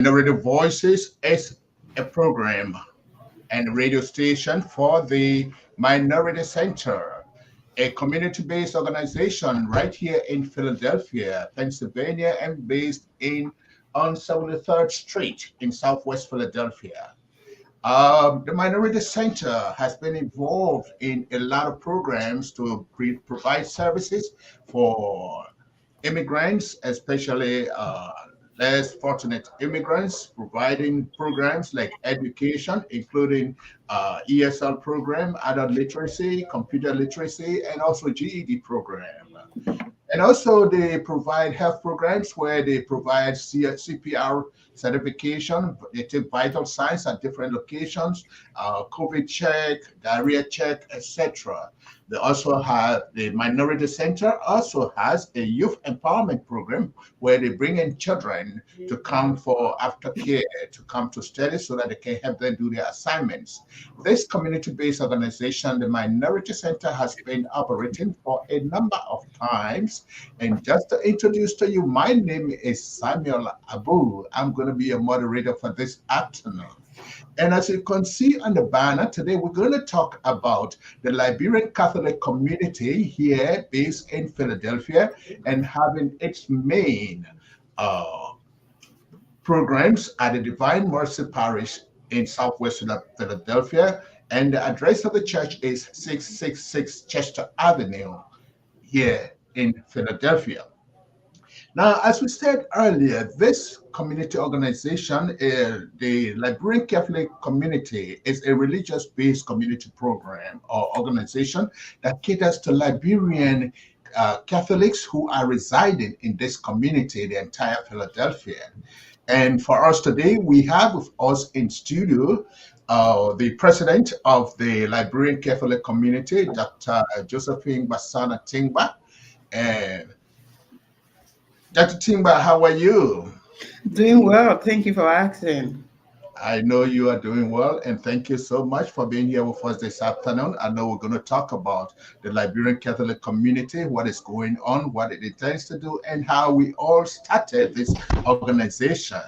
Minority Voices is a program and radio station for the Minority Center, a community-based organization right here in Philadelphia, Pennsylvania, and based in on 73rd Street in Southwest Philadelphia. The Minority Center has been involved in a lot of programs to provide services for immigrants, especially less fortunate immigrants, providing programs like education, including ESL program, adult literacy, computer literacy, and also GED program. And also they provide health programs where they provide CPR certification, they take vital signs at different locations, COVID check, diarrhea check, etc. They also have the Minority Center also has a youth empowerment program where they bring in children to come for aftercare, to come to study so that they can help them do their assignments. This community-based organization, the Minority Center, has been operating for a number of times. And just to introduce to you, my name is Samuel Abu. I'm going to be a moderator for this afternoon. And as you can see on the banner today, we're going to talk about the Liberian Catholic community here based in Philadelphia and having its main uh, programs at the Divine Mercy Parish in Southwest Philadelphia. And the address of the church is 666 Chester Avenue here in Philadelphia. Now, as we said earlier, this community organization, the Liberian Catholic Community, is a religious-based community program or organization that caters to Liberian Catholics who are residing in this community, the entire Philadelphia. And for us today, we have with us in studio the president of the Liberian Catholic Community, Dr. Josephine Basana Tingba. And Dr. Timba, how are you? Doing well. Thank you for asking. I know you are doing well, and thank you so much for being here with us this afternoon. I know we're going to talk about the Liberian Catholic community, what is going on, what it intends to do, and how we all started this organization.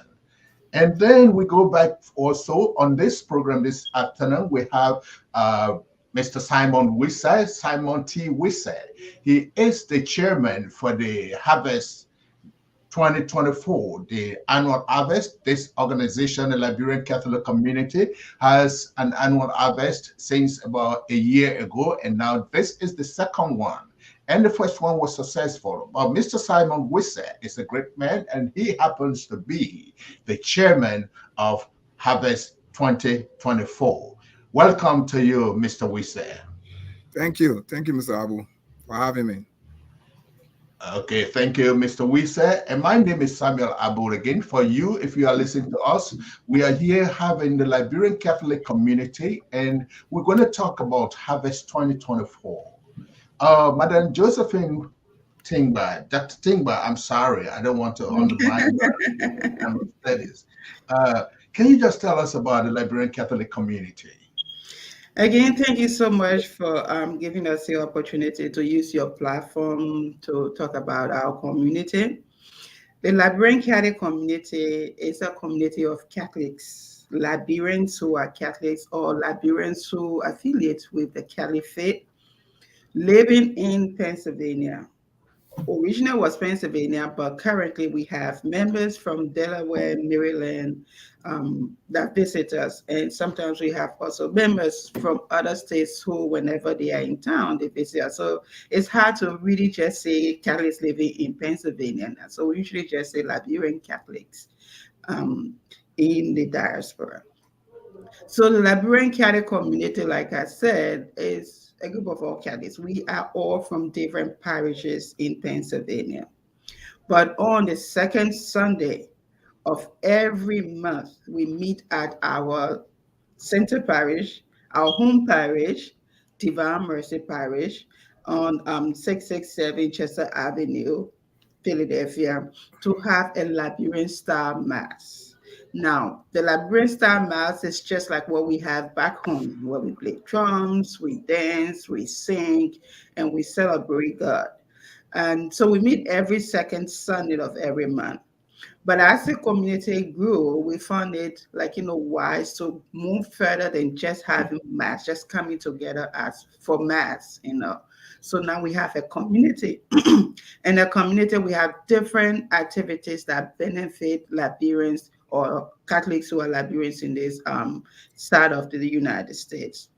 And then we go back also on this program this afternoon. We have Mr. Simon Wisse, Simon T. Wisse. He is the chairman for the Harvest 2024, the annual harvest. This organization, the Liberian Catholic Community, has an annual harvest since about a year ago, and now this is the second one. And the first one was successful. But Mr. Simon Wisse is a great man, and he happens to be the chairman of Harvest 2024. Welcome to you, Mr. Wisse. Thank you. Thank you, Mr. Abu, for having me. Okay, thank you, Mr. Wisse. And my name is Samuel Abu again. For you, if you are listening to us, we are here having the Liberian Catholic community, and we're going to talk about Harvest 2024. Madam Josephine Tingba, Dr. Tingba, I'm sorry, I don't want to undermine your studies. Can you just tell us about the Liberian Catholic community? Again, thank you so much for giving us the opportunity to use your platform to talk about our community. The Liberian Catholic community is a community of Catholics, Liberians who are Catholics or Liberians who affiliate with the Catholic faith, living in Pennsylvania. Originally was Pennsylvania, but currently we have members from Delaware, Maryland that visit us. And sometimes we have also members from other states who, whenever they are in town, they visit us. So it's hard to really just say Catholics living in Pennsylvania now. So we usually just say Liberian Catholics in the diaspora. So the Liberian Catholic community, like I said, is a group of all Catholics. We are all from different parishes in Pennsylvania. But on the second Sunday of every month, we meet at our center parish, our home parish, Divine Mercy Parish, on 667 Chester Avenue, Philadelphia, to have a Liberian style mass. Now, the Liberian style mass is just like what we have back home, where we play drums, we dance, we sing, and we celebrate God. And so we meet every second Sunday of every month. But as the community grew, we found it like, wise to move further than just having mass, just coming together as for mass. So now we have a community. In a community, we have different activities that benefit Liberians or Catholics who are Liberians in this side of the United States.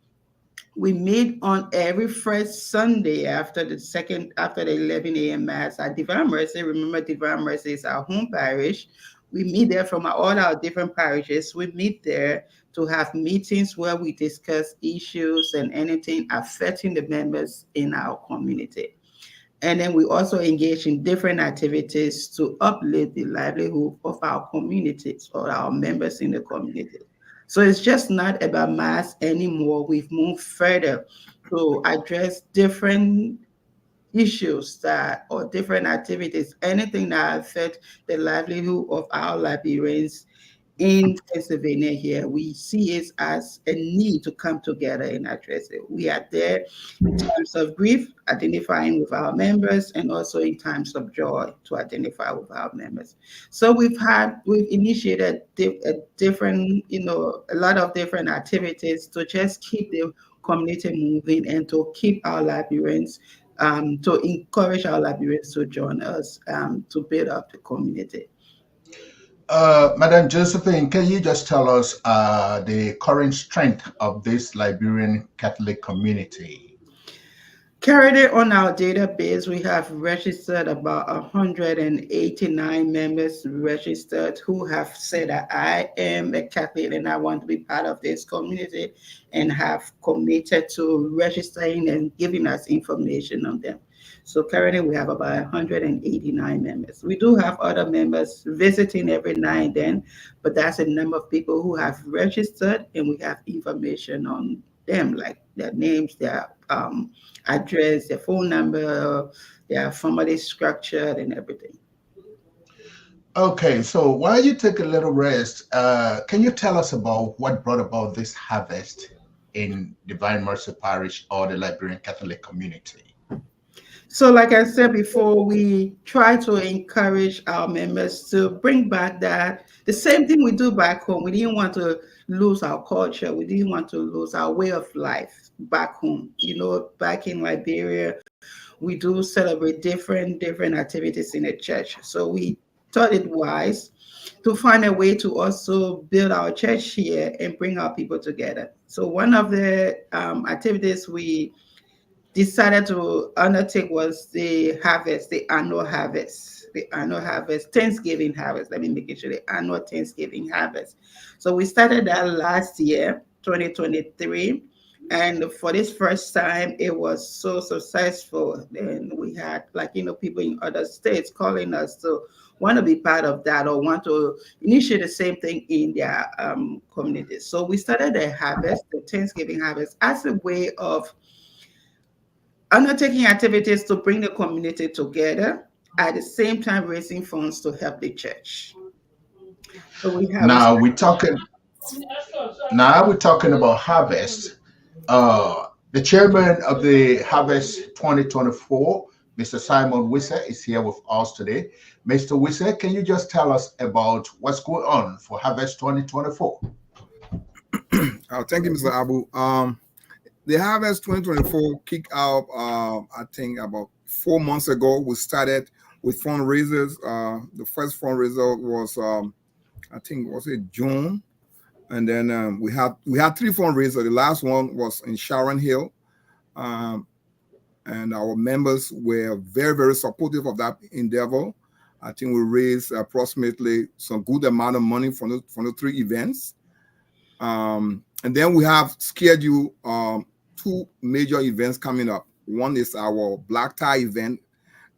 We meet on every first Sunday after the 11 a.m. mass at Divine Mercy. Remember, Divine Mercy is our home parish. We meet there from all our different parishes. We meet there to have meetings where we discuss issues and anything affecting the members in our community. And then we also engage in different activities to uplift the livelihood of our communities or our members in the community. So it's just not about mass anymore. We've moved further to address different issues that or different activities, anything that affect the livelihood of our Liberians in Pennsylvania here. We see it as a need to come together and address it. We are there in times of grief, identifying with our members, and also in times of joy to identify with our members. So we've initiated a different, a lot of different activities to just keep the community moving and to keep our Liberians, to encourage our Liberians to join us to build up the community. Madam Josephine, can you just tell us the current strength of this Liberian Catholic community? Currently on our database, we have registered about 189 members registered who have said that I am a Catholic and I want to be part of this community and have committed to registering and giving us information on them. So currently we have about 189 members. We do have other members visiting every now and then, but that's a number of people who have registered and we have information on them, like their names, their address, their phone number, their formally structured and everything. Okay, so while you take a little rest, can you tell us about what brought about this harvest in Divine Mercy Parish or the Liberian Catholic community? So, like I said before, we try to encourage our members to bring back the same thing we do back home. We didn't want to lose our culture. We didn't want to lose our way of life back home. Back in Liberia, we do celebrate different activities in the church. So we thought it wise to find a way to also build our church here and bring our people together. So one of the activities we decided to undertake was the annual harvest, Thanksgiving harvest. Let me make it sure, the annual Thanksgiving harvest. So we started that last year, 2023. And for this first time, it was so successful. And we had people in other states calling us to want to be part of that or want to initiate the same thing in their communities. So we started the Thanksgiving harvest, as a way of undertaking activities to bring the community together, at the same time raising funds to help the church. So Now we're talking about harvest. The chairman of the Harvest 2024, Mr. Simon Wisse, is here with us today. Mr. Wisse, can you just tell us about what's going on for Harvest 2024? Thank you, Mr. Abu. The Harvest 2024 kicked out, I think, about 4 months ago. We started with fundraisers. The first fundraiser was, I think, was it June? And then we had 3 fundraisers. The last one was in Sharon Hill. And our members were very, very supportive of that endeavor. I think we raised approximately some good amount of money from the 3 events. And then we have scheduled 2 major events coming up. One is our Black Tie event,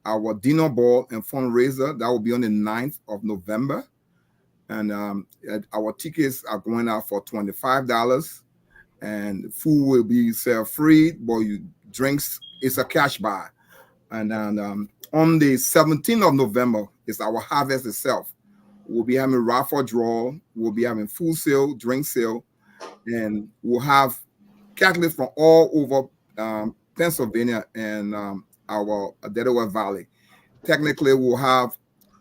our dinner ball and fundraiser. That will be on the 9th of November. And our tickets are going out for $25. And food will be served free, but drinks is a cash buy. And then on the 17th of November is our harvest itself. We'll be having raffle draw. We'll be having food sale, drink sale, and we'll have Catholics from all over Pennsylvania and our Delaware Valley. Technically, we'll have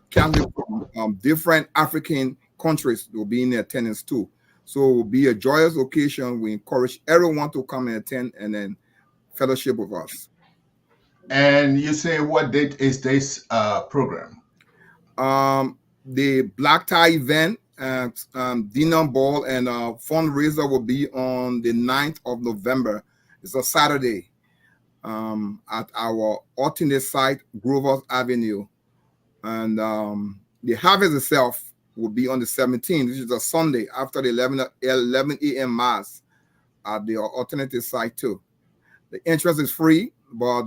Catholics from different African countries will be in attendance too. So it will be a joyous occasion. We encourage everyone to come and attend and then fellowship with us. And you say, what date is this program? The black tie event, dinner ball, and fundraiser will be on the 9th of November. It's a Saturday at our alternate site, Grover's Avenue. And the harvest itself will be on the 17th, which is a Sunday after the 11 a.m. mass at the alternative site too. The entrance is free, but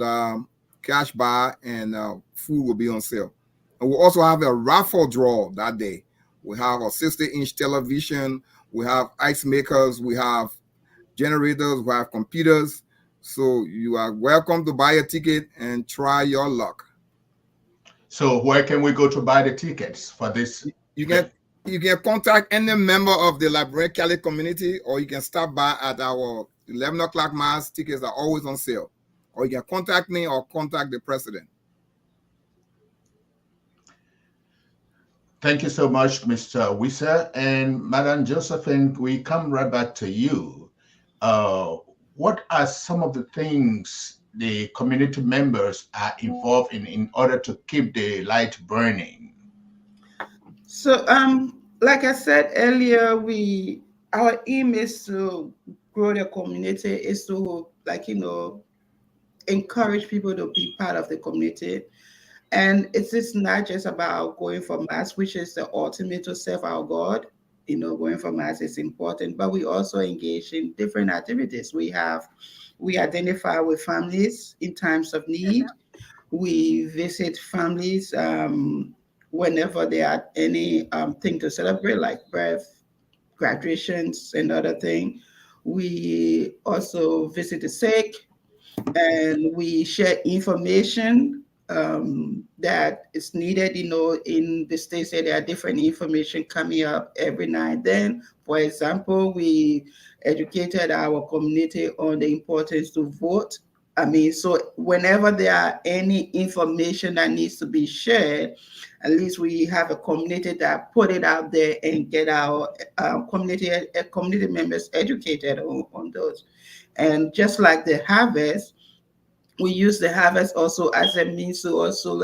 cash buy and food will be on sale. And we'll also have a raffle draw that day. We have a 60-inch television, we have ice makers, we have generators, we have computers. So you are welcome to buy a ticket and try your luck. So where can we go to buy the tickets for this? You can contact any member of the Liberian Cali community, or you can stop by at our 11 o'clock mass. Tickets are always on sale. Or you can contact me or contact the president. Thank you so much, Mr. Wissa. And Madam Josephine, we come right back to you. What are some of the things the community members are involved in order to keep the light burning? So, like I said earlier, our aim is to grow the community, is to encourage people to be part of the community. And it's just not just about going for mass, which is the ultimate to serve our God. Going for mass is important, but we also engage in different activities. We identify with families in times of need. We visit families whenever there are any thing to celebrate, like birth, graduations, and other thing. We also visit the sick, and we share information that is needed. In the states, there are different information coming up every now and then. For example, we educated our community on the importance to vote. So whenever there are any information that needs to be shared, at least we have a community that put it out there and get our community members educated on those. And just like the harvest, we use the harvest also as a means to also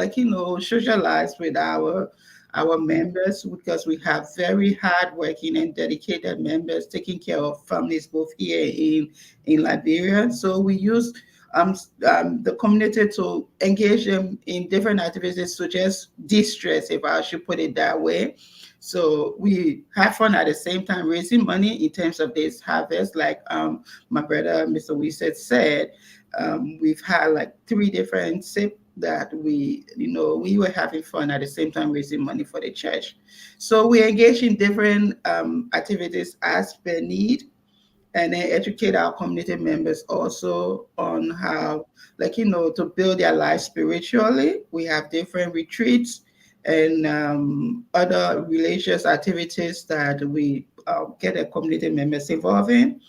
socialize with our members, because we have very hardworking and dedicated members taking care of families both here in Liberia. So we use the community to engage them in different activities to just de-stress, if I should put it that way. So we have fun at the same time raising money in terms of this harvest. Like my brother, Mr. Wissett said, we've had like 3 different SIP that we were having fun at the same time raising money for the church. So we engage in different activities as per need, and then educate our community members also on how, to build their life spiritually. We have different retreats and other religious activities that we get the community members involved in.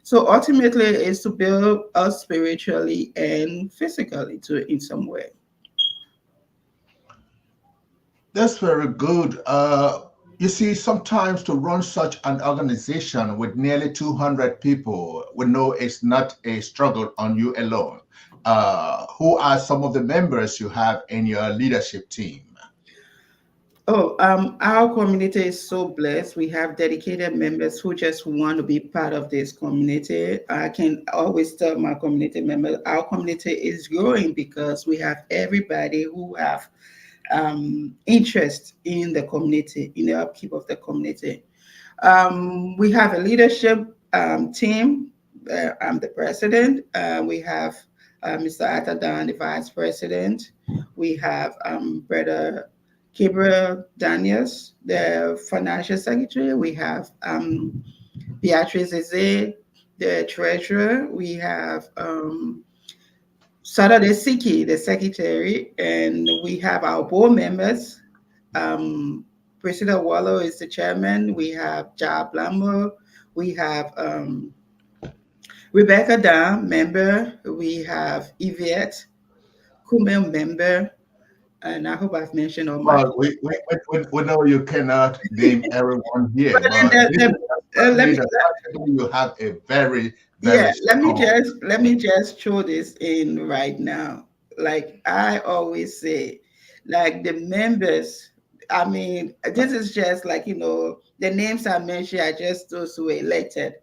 So ultimately, it's to build us spiritually and physically in some way. That's very good. You see, sometimes to run such an organization with nearly 200 people, we know it's not a struggle on you alone. Who are some of the members you have in your leadership team? Oh, our community is so blessed. We have dedicated members who just want to be part of this community. I can always tell my community members, our community is growing because we have everybody who have interest in the community, in the upkeep of the community. We have a leadership team. I'm the president. We have Mr. Atadan, the vice president. We have Brother Gabriel Daniels, the financial secretary. We have Beatrice Eze, the treasurer. We have Saturday Siki, the secretary, and we have our board members. Priscilla Wallow is the chairman. We have Ja Blambo. We have Rebecca Da, member. We have Yvette Kume, member. and I hope I've mentioned all my. Well, we know you cannot name everyone here, But then but this is let certainly me the category you have a very, yeah, very strong. let me just throw this in right now. Like I always say, like the members. I mean, this is just like the names I mentioned are just those who were elected.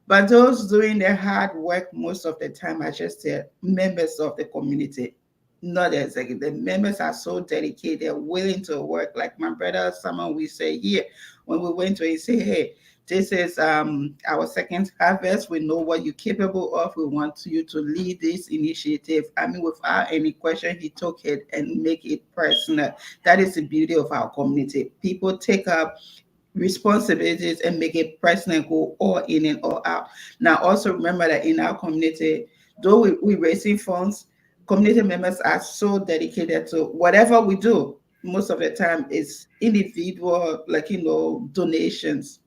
But those doing the hard work most of the time are just the members of the community, not the executive. The members are so dedicated, willing to work. Like my brother, someone we say here, when we went to, he say, hey, this is our second harvest. We know what you're capable of. We want you to lead this initiative. I mean, without any question, he took it and make it personal. That is the beauty of our community. People take up responsibilities and make it personal, go all in and all out. Now, also remember that in our community, though we raising funds, community members are so dedicated to whatever we do. Most of the time, it's individual, like donations.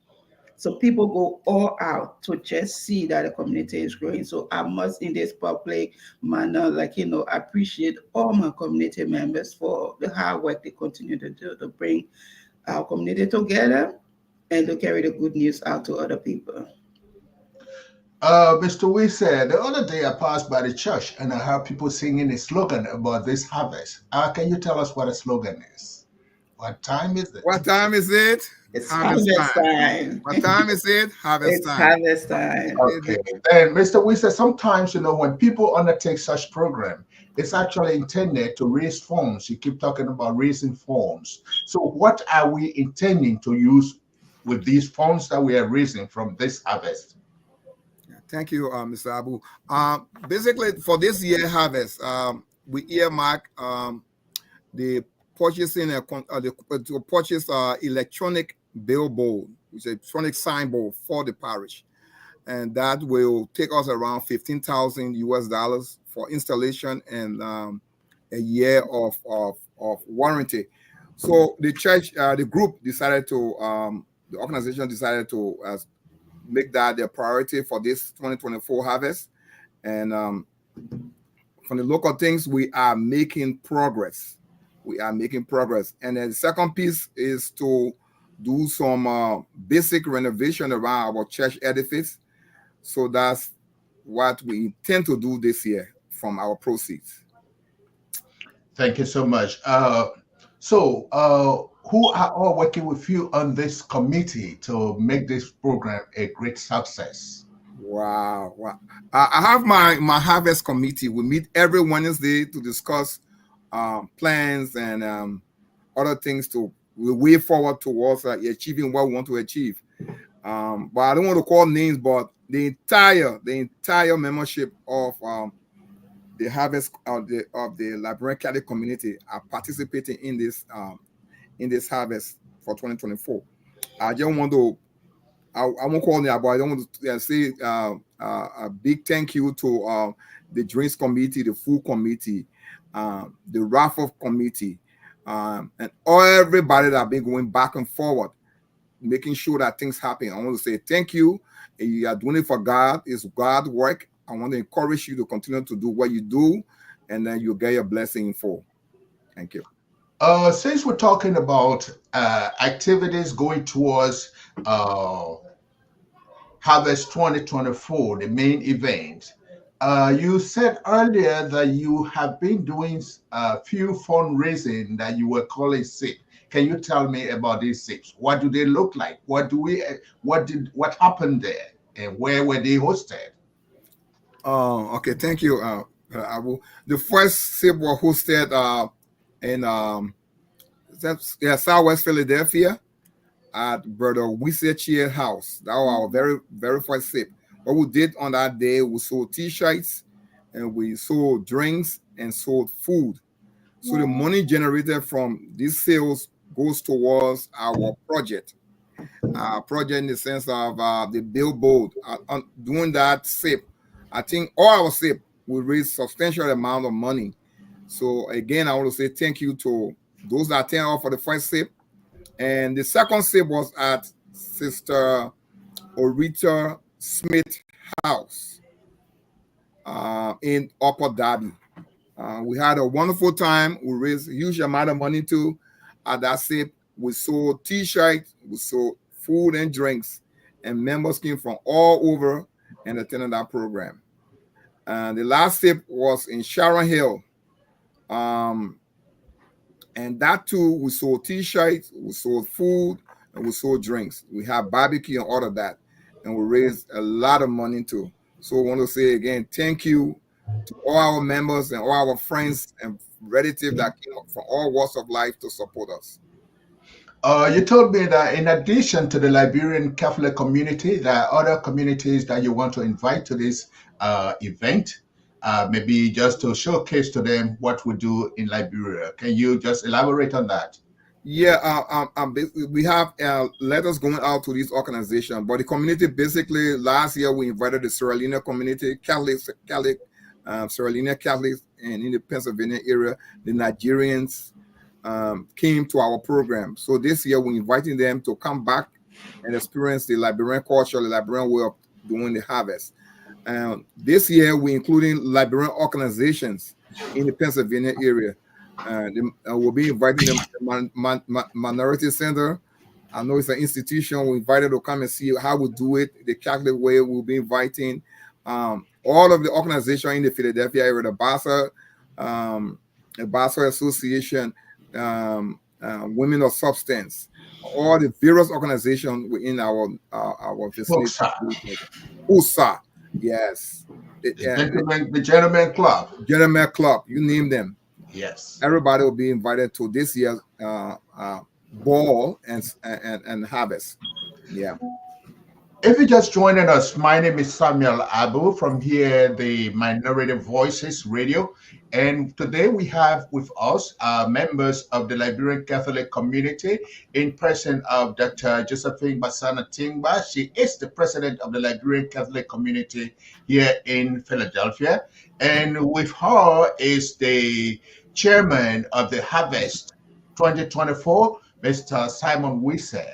So people go all out to just see that the community is growing. So I must, in this public manner, appreciate all my community members for the hard work they continue to do to bring our community together and to carry the good news out to other people. Mr. Wee said, the other day I passed by the church and I heard people singing a slogan about this harvest. Can you tell us what a slogan is? What time is it? What time is it? It's Harvest harvest time. time. What time is it? Harvest It's time. harvest time. Okay. And Mr. Wee said, sometimes, when people undertake such program, it's actually intended to raise funds. You keep talking about raising funds. So what are we intending to use with these funds that we are raising from this harvest? Thank you, Mr. Abu. Basically, for this year harvest, we earmark the purchasing to purchase electronic billboard, which is electronic signboard for the parish, and that will take us around $15,000 for installation and a year of warranty. So the church, the group decided to, the organization decided to make that their priority for this 2024 harvest. And from the local things, we are making progress. We are making progress. And then the second piece is to do some basic renovation around our church edifice. So that's what we intend to do this year from our proceeds. Thank you so much. Who are all working with you on this committee to make this program a great success? Wow. I have my harvest committee. We meet every Wednesday to discuss plans and other things to way forward towards achieving what we want to achieve. But I don't want to call names, but the entire membership of the harvest of the Liberian Catholic community are participating in this harvest for 2024. I just want to, I won't call them, but I don't want to say a big thank you to the drinks committee, the food committee, the raffle committee, and everybody that have been going back and forward, making sure that things happen. I want to say thank you. You are doing it for God. It's God's work. I want to encourage you to continue to do what you do, and then you'll get your blessing in full. Thank you. Since we're talking about activities going towards Harvest 2024, the main event, you said earlier that you have been doing a few fundraising that you were calling SIP. Can you tell me about these SIPs? What do they look like? What happened there, and where were they hosted? Okay, thank you, Abu. The first SIP was hosted in Southwest Philadelphia at Brother Wisechie House. That was our very, very first SIP. What we did on that day, we sold T-shirts and we sold drinks and sold food. So the money generated from these sales goes towards our project. Project in the sense of the billboard. Doing that SIP, I think all our SIP will raise substantial amount of money. So again, I want to say thank you to those that attended off for the first SIP. And the second SIP was at Sister Orita Smith House in Upper Darby. We had a wonderful time. We raised a huge amount of money too. At that SIP, we sold T-shirts, we sold food and drinks, and members came from all over and attended that program. And the last SIP was in Sharon Hill. And that too, we sold T-shirts, we sold food, and we sold drinks. We had barbecue and all of that. And we raised a lot of money too. So I want to say again, thank you to all our members and all our friends and relatives that came up from all walks of life to support us. You told me that in addition to the Liberian Catholic community, there are other communities that you want to invite to this event, maybe just to showcase to them what we do in Liberia. Can you just elaborate on that? Yeah, we have letters going out to this organization, but the community basically last year we invited the Sierra Leone community, Sierra Leone Catholics, and in the Pennsylvania area, the Nigerians came to our program. So this year we're inviting them to come back and experience the Liberian culture, the Liberian way of doing the harvest. This year we're including Liberian organizations in the Pennsylvania area. We'll be inviting them to the Minority Center. I know it's an institution. We invited to come and see how we do it the Catholic way. We'll be inviting all of the organizations in the Philadelphia area, the Basel Association, Women of Substance, all the various organizations within our vicinity. USA, yes. The Gentleman Club. Gentleman Club, you name them. Yes. Everybody will be invited to this year's ball and harvest. Yeah. If you're just joining us, my name is Samuel Abu from here, the Minority Voices Radio. And today we have with us members of the Liberian Catholic community in person of Dr. Josephine Basana Tingba. She is the president of the Liberian Catholic community here in Philadelphia. And with her is the chairman of the Harvest 2024, Mr. Simon Wisse.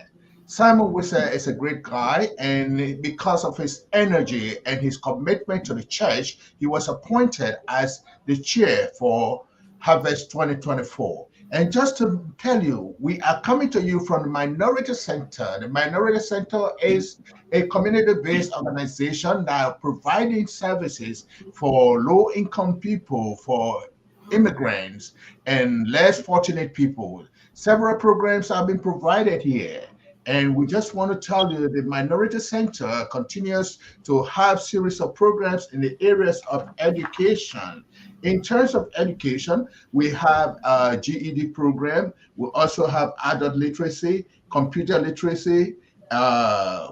Simon Wisse is a great guy, and because of his energy and his commitment to the church, he was appointed as the chair for Harvest 2024. And just to tell you, we are coming to you from the Minority Center. The Minority Center is a community-based organization that are providing services for low-income people, for immigrants, and less fortunate people. Several programs have been provided here. And we just want to tell you the Minority Center continues to have series of programs in the areas of education. In terms of education, we have a GED program. We also have adult literacy, computer literacy.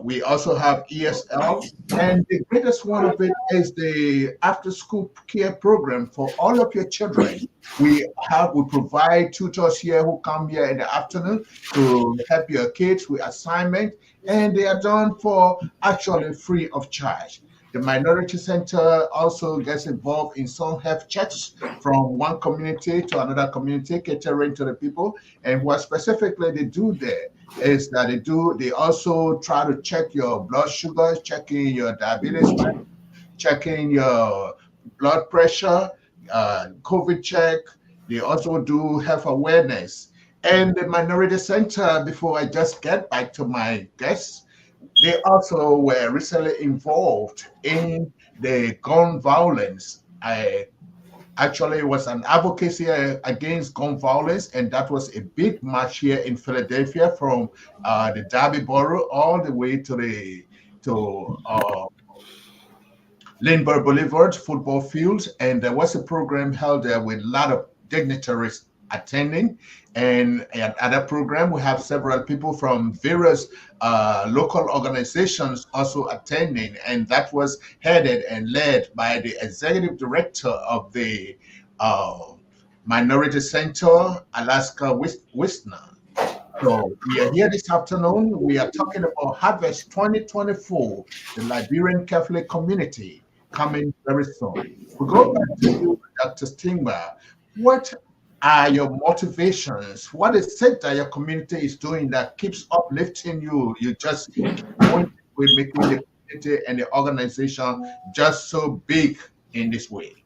We also have ESL. And the greatest one of it is the after-school care program for all of your children. We provide tutors here who come here in the afternoon to help your kids with assignment, and they are done for actually free of charge. The Minority Center also gets involved in some health checks from one community to another community, catering to the people. And what specifically they do there is that they also try to check your blood sugar, checking your diabetes, checking your blood pressure, COVID check. They also do health awareness. And the Minority Center, before I just get back to my guests, they also were recently involved in the gun violence. I actually was an advocacy against gun violence, and that was a big march here in Philadelphia from the Derby Borough all the way to Lindbergh Boulevard football field. And there was a program held there with a lot of dignitaries attending. And at that program, we have several people from various local organizations also attending, and that was headed and led by the executive director of the Minority Center, Alaska Wisner. So we are here this afternoon. We are talking about Harvest 2024, the Liberian Catholic community coming very soon. We go back to you, Dr. Stingba. What are your motivations? What is it that your community is doing that keeps uplifting you? You just keep going with making the community and the organization just so big in this way.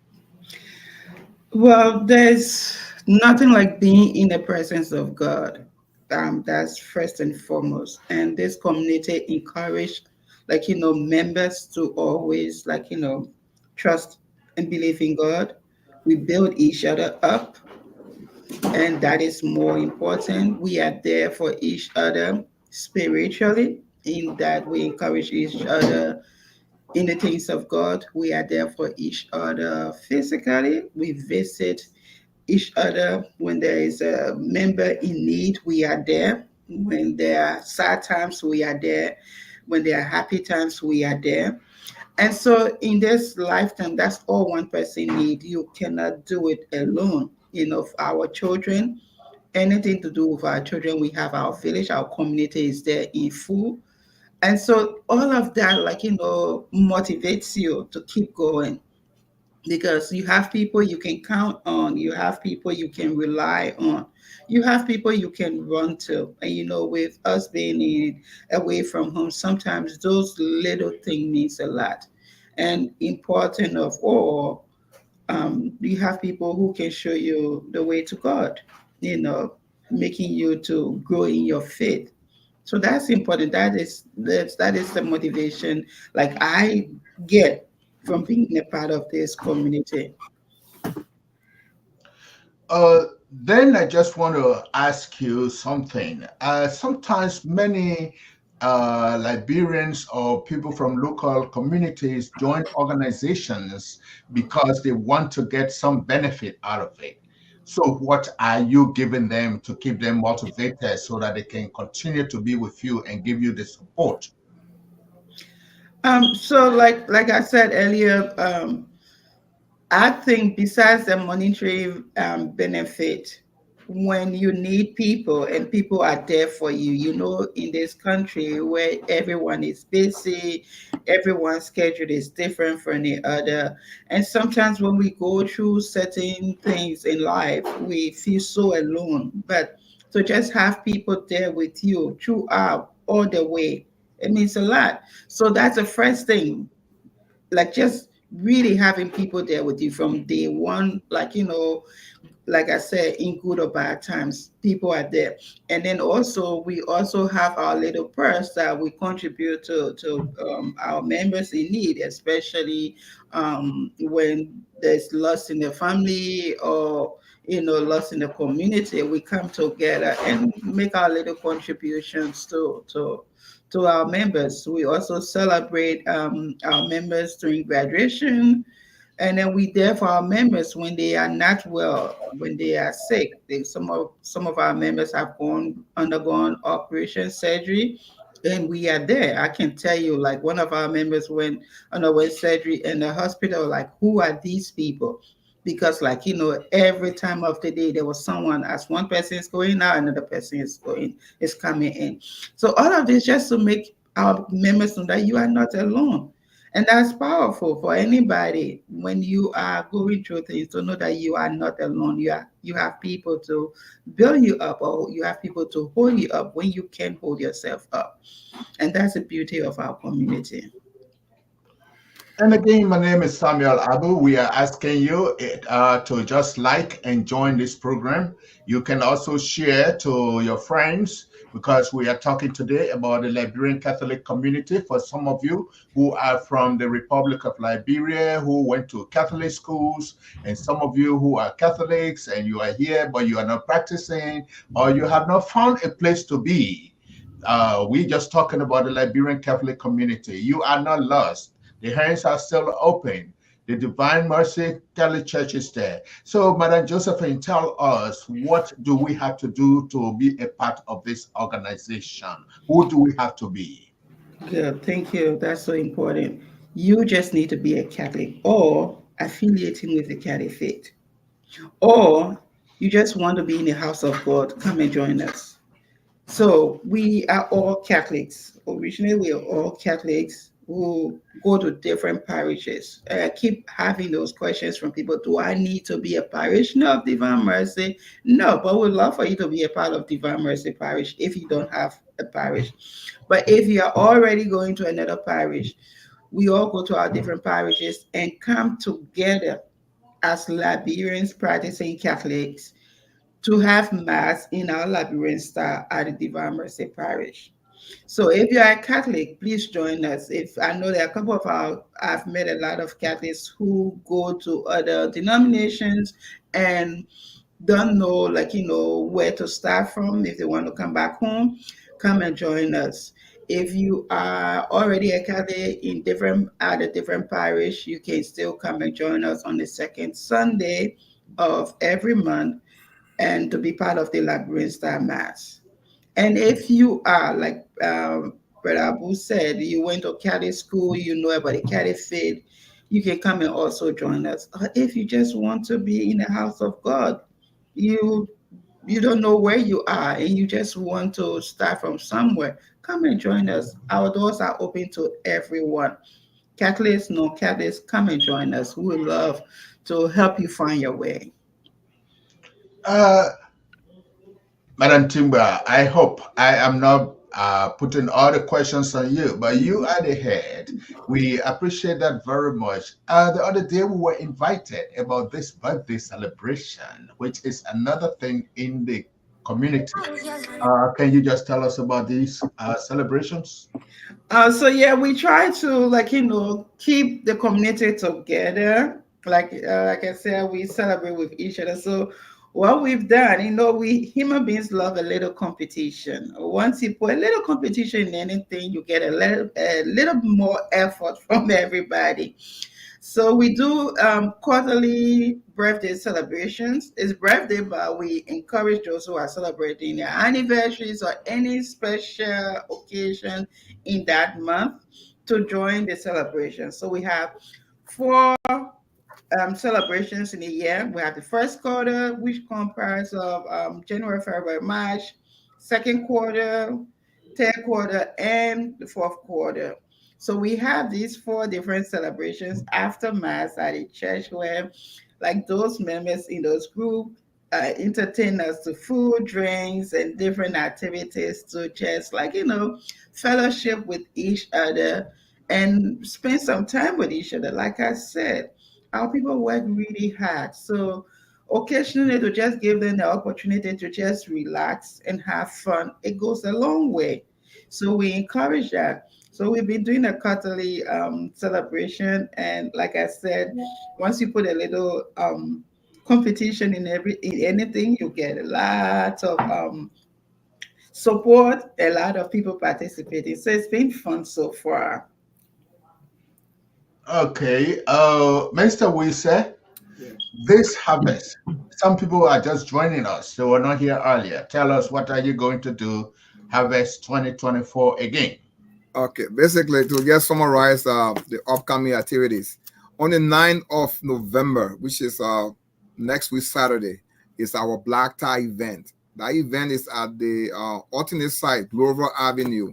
Well, there's nothing like being in the presence of God. That's first and foremost. And this community encourage, members to always, trust and believe in God. We build each other up, and that is more important. We are there for each other spiritually, in that we encourage each other in the things of God. We are there for each other physically. We visit each other when there is a member in need. We are there. When there are sad times, we are there. When there are happy times, we are there. And so in this lifetime, that's all one person need. You cannot do it alone. For our children, anything to do with our children, we have our village, our community is there in full. And so all of that, motivates you to keep going, because you have people you can count on, you have people you can rely on, you have people you can run to. And with us being away from home, sometimes those little things means a lot. And important of all, you have people who can show you the way to God, making you to grow in your faith. So that's important. That is the motivation, like, I get from being a part of this community. Then I just want to ask you something. Sometimes many Liberians or people from local communities join organizations because they want to get some benefit out of it. So, what are you giving them to keep them motivated so that they can continue to be with you and give you the support? So like I said earlier, I think besides the monetary benefit, when you need people and people are there for you, in this country where everyone is busy, everyone's schedule is different from the other. And sometimes when we go through certain things in life, we feel so alone. But to just have people there with you throughout all the way, it means a lot. So that's the first thing, like, just really having people there with you from day one, like I said, in good or bad times, people are there. And then also, we also have our little purse that we contribute to our members in need, especially when there's loss in the family, or loss in the community. We come together and make our little contributions to our members. We also celebrate our members during graduation, and then we there for our members when they are not well, when they are sick. Some of our members have undergone operation surgery, and we are there. I can tell you, like, one of our members went underwent surgery in the hospital. Like, who are these people? Because, every time of the day there was someone, as one person is going out, another person is coming in. So all of this just to make our members know that you are not alone. And that's powerful for anybody when you are going through things, to know that you are not alone. You have people to build you up, or you have people to hold you up when you can't hold yourself up. And that's the beauty of our community. And again, my name is Samuel Abu. We are asking you to just like and join this program. You can also share to your friends, because we are talking today about the Liberian Catholic community. For some of you who are from the Republic of Liberia, who went to Catholic schools, and some of you who are Catholics and you are here, but you are not practicing, or you have not found a place to be. We just talking about the Liberian Catholic community. You are not lost. The hands are still open. The Divine Mercy Catholic Church is there. So, Madam Josephine, tell us, what do we have to do to be a part of this organization? Who do we have to be? Good, thank you. That's so important. You just need to be a Catholic or affiliating with the Catholic faith, or you just want to be in the house of God. Come and join us. So we are all Catholics. Originally, we are all Catholics who go to different parishes. And I keep having those questions from people. Do I need to be a parishioner of Divine Mercy? No, but we'd love for you to be a part of Divine Mercy Parish if you don't have a parish. But if you are already going to another parish, we all go to our different parishes and come together as Liberians practicing Catholics to have mass in our Liberian style at the Divine Mercy Parish. So if you are a Catholic, please join us. If I know there are a couple of I've met a lot of Catholics who go to other denominations and don't know, like, where to start from. If they want to come back home, come and join us. If you are already a Catholic in different at a different parish, you can still come and join us on the second Sunday of every month and to be part of the Liberian Star Mass. And if you are, like Brother Abu said, you went to Catholic school, you know about the Catholic faith, you can come and also join us. Or if you just want to be in the house of God, you you don't know where you are and you just want to start from somewhere, come and join us. Our doors are open to everyone. Catholics, no Catholics, come and join us. We would love to help you find your way. Uh, Madam Timber, I hope I am not putting all the questions on you, but you are the head. We appreciate that very much. The other day we were invited about this birthday celebration, which is another thing in the community. Can you just tell us about these celebrations? So yeah, we try to, like, keep the community together. Like I said, we celebrate with each other. So what we've done, we human beings love a little competition. Once you put a little competition in anything, you get a little more effort from everybody. So we do quarterly birthday celebrations. It's birthday, but we encourage those who are celebrating their anniversaries or any special occasion in that month to join the celebration. So we have four celebrations in a year. We have the first quarter, which comprises of January, February, March, second quarter, third quarter, and the fourth quarter. So we have these four different celebrations after Mass at the church where, like, those members in those groups entertain us to food, drinks, and different activities to just, like, fellowship with each other and spend some time with each other. Like I said, our people work really hard. So occasionally to just give them the opportunity to just relax and have fun, it goes a long way. So we encourage that. So we've been doing a quarterly celebration, and like I said, once you put a little competition in anything, you get a lot of support, a lot of people participating. So it's been fun so far. Okay, Mr. Wise, Yeah. this harvest, some people are just joining us. They were not here earlier. Tell us, what are you going to do Harvest 2024 again? Okay, basically to just summarize the upcoming activities. On the 9th of November, which is next week Saturday, is our Black Tie event. That event is at the alternate site, Glover Avenue.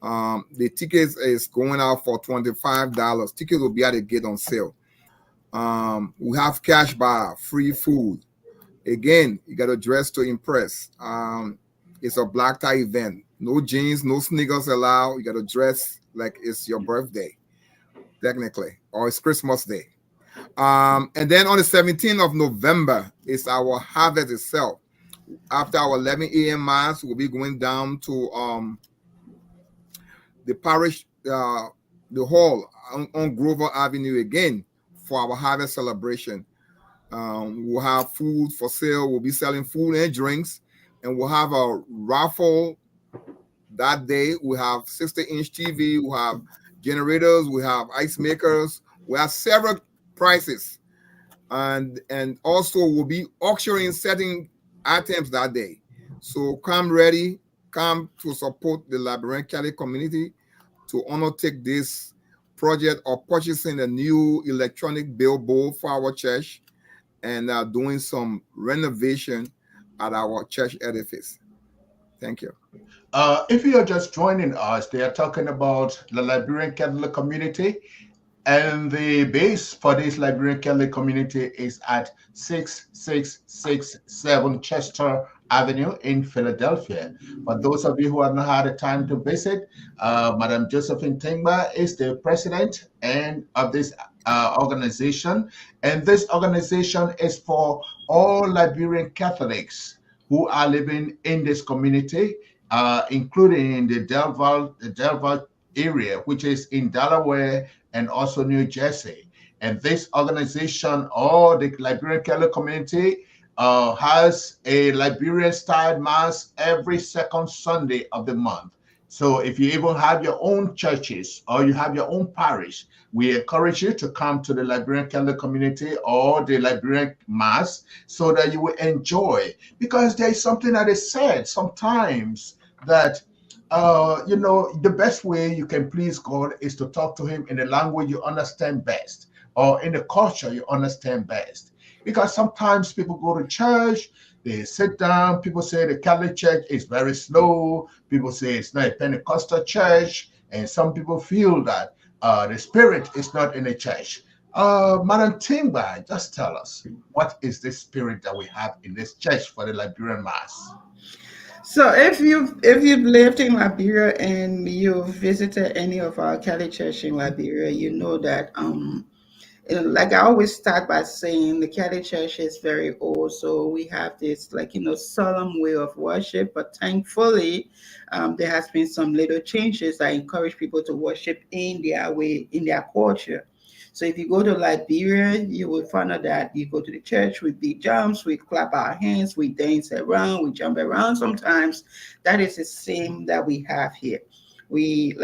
The tickets is going out for $25. Tickets will be at the gate on sale. We have cash bar, free food. Again, you got to dress to impress. It's a black tie event. No jeans, no sneakers allowed. You got to dress like it's your birthday, technically, or it's Christmas Day. And then on the 17th of November is our harvest itself. After our 11 a.m. mass, we'll be going down to the parish, the hall on Grover Avenue again for our harvest celebration. We'll have food for sale. We'll be selling food and drinks, and we'll have a raffle that day. We have 60-inch TV. We have generators. We have ice makers. We have several prizes, and also we'll be auctioning certain items that day. So come ready. Come to support the Liberian Catholic community to undertake this project of purchasing a new electronic billboard for our church and doing some renovation at our church edifice. Thank you. If you are just joining us, they are talking about the Liberian Catholic community, and the base for this Liberian Catholic community is at 6667 Chester Avenue in Philadelphia. For those of you who have not had the time to visit, Madam Josephine Tingba is the president and of this organization, and this organization is for all Liberian Catholics who are living in this community, including in the Delval area, which is in Delaware and also New Jersey. And this organization, or the Liberian Catholic community, has a Liberian style mass every second Sunday of the month. So if you even have your own churches or you have your own parish, we encourage you to come to the Liberian Catholic community or the Liberian Mass so that you will enjoy. Because there is something that is said sometimes that the best way you can please God is to talk to Him in the language you understand best or in the culture you understand best. Because sometimes people go to church, they sit down, people say the Catholic Church is very slow, people say it's not a Pentecostal church, and some people feel that the Spirit is not in the church. Madam Timba, just tell us, what is this Spirit that we have in this church for the Liberian Mass? So if you've lived in Liberia and you've visited any of our Catholic church in Liberia, you know that like I always start by saying the Catholic Church is very old, so we have this solemn way of worship. But thankfully, there has been some little changes that encourage people to worship in their way, in their culture. So if you go to Liberia, you will find out that you go to the church with big jumps, we clap our hands, we dance around, we jump around. Sometimes that is the same that we have here. We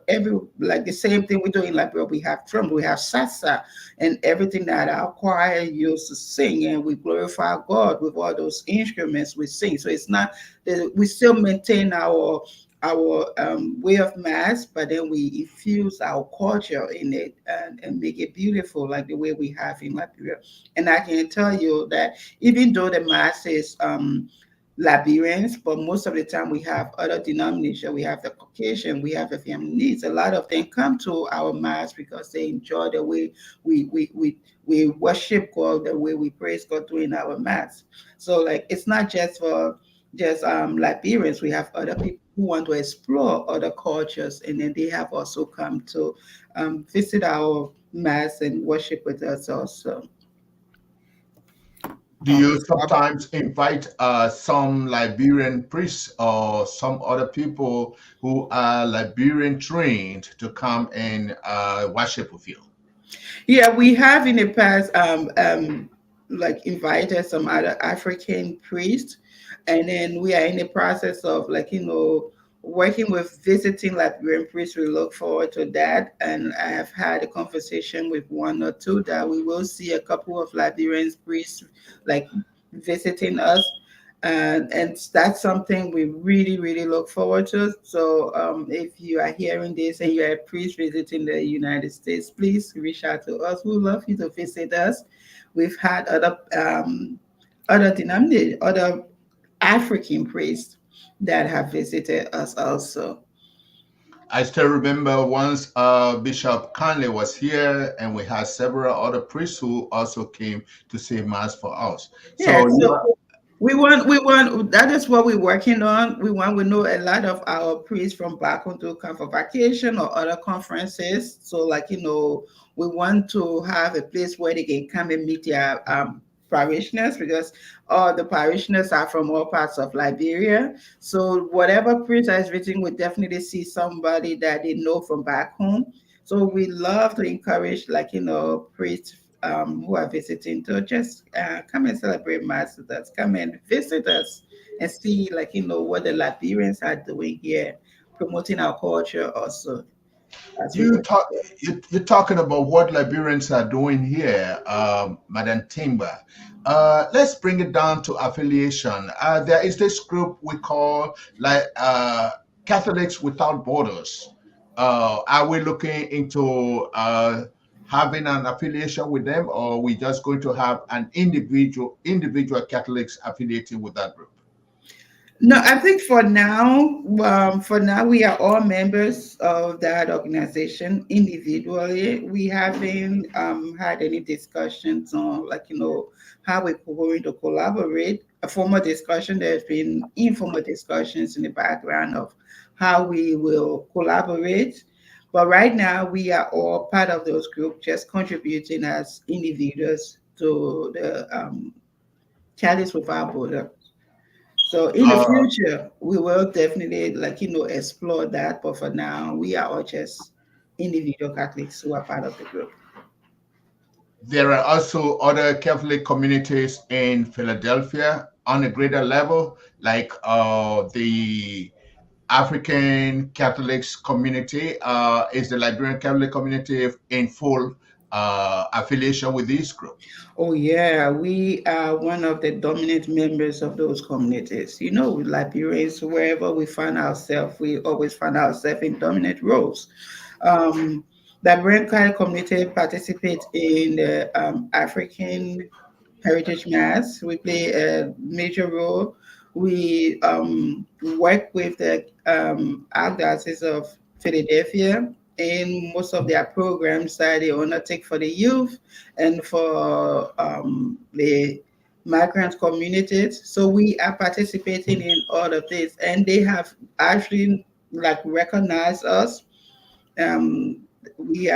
every like the same thing we do in Liberia. We have drum, we have salsa, and everything that our choir used to sing, and we glorify God with all those instruments we sing. So it's not that we still maintain our way of mass, but then we infuse our culture in it and make it beautiful, like the way we have in Liberia. And I can tell you that even though the mass is Liberians, but most of the time we have other denominations. We have the Caucasian, we have the Vietnamese. A lot of them come to our mass because they enjoy the way we worship God, the way we praise God during our mass. So like it's not just for just Liberians. We have other people who want to explore other cultures, and then they have also come to visit our mass and worship with us also. Do you Ab- sometimes invite some Liberian priests or some other people who are Liberian trained to come and worship with you? Yeah, we have in the past like invited some other African priests, and then we are in the process of working with visiting Liberian priests. We look forward to that, and I have had a conversation with one or two that we will see a couple of Liberian priests like visiting us. And that's something we really, really look forward to. So, if you are hearing this and you're a priest visiting the United States, please reach out to us. We would love you to visit us. We've had other denominations, other African priests that have visited us also. I still remember once Bishop Conley was here, and we had several other priests who also came to say mass for us. Yeah, So you so are, we want that is what we're working on. We know a lot of our priests from back home to come for vacation or other conferences. So we want to have a place where they can come and meet their parishioners, because all the parishioners are from all parts of Liberia. So whatever priest is visiting will definitely see somebody that they know from back home. So we love to encourage priests who are visiting to just come and celebrate Mass with us, come and visit us and see what the Liberians are doing here, promoting our culture also as we you go. talk you're talking about what Liberians are doing here, Madam Timber. Let's bring it down to affiliation. There is this group we call Catholics Without Borders. Are we looking into having an affiliation with them, or are we just going to have an individual Catholics affiliated with that group? No, I think for now, we are all members of that organization individually. We haven't had any discussions on how we're going to collaborate. A formal discussion. There's been informal discussions in the background of how we will collaborate. But right now, we are all part of those groups, just contributing as individuals to the Chalice Without Border. So in the Uh, future, we will definitely, explore that. But for now, we are all just individual Catholics who are part of the group. there are also other Catholic communities in Philadelphia on a greater level, like the African Catholics community. Is the Liberian Catholic community in full affiliation with this group? Oh, yeah, we are one of the dominant members of those communities. With Liberians, wherever we find ourselves, we always find ourselves in dominant roles. Um, the Liberian community participates in the African Heritage Mass. We play a major role. We work with the Archdiocese of Philadelphia in most of their programs that they undertake for the youth and for the migrant communities. So we are participating in all of this, and they have actually recognized us. um, we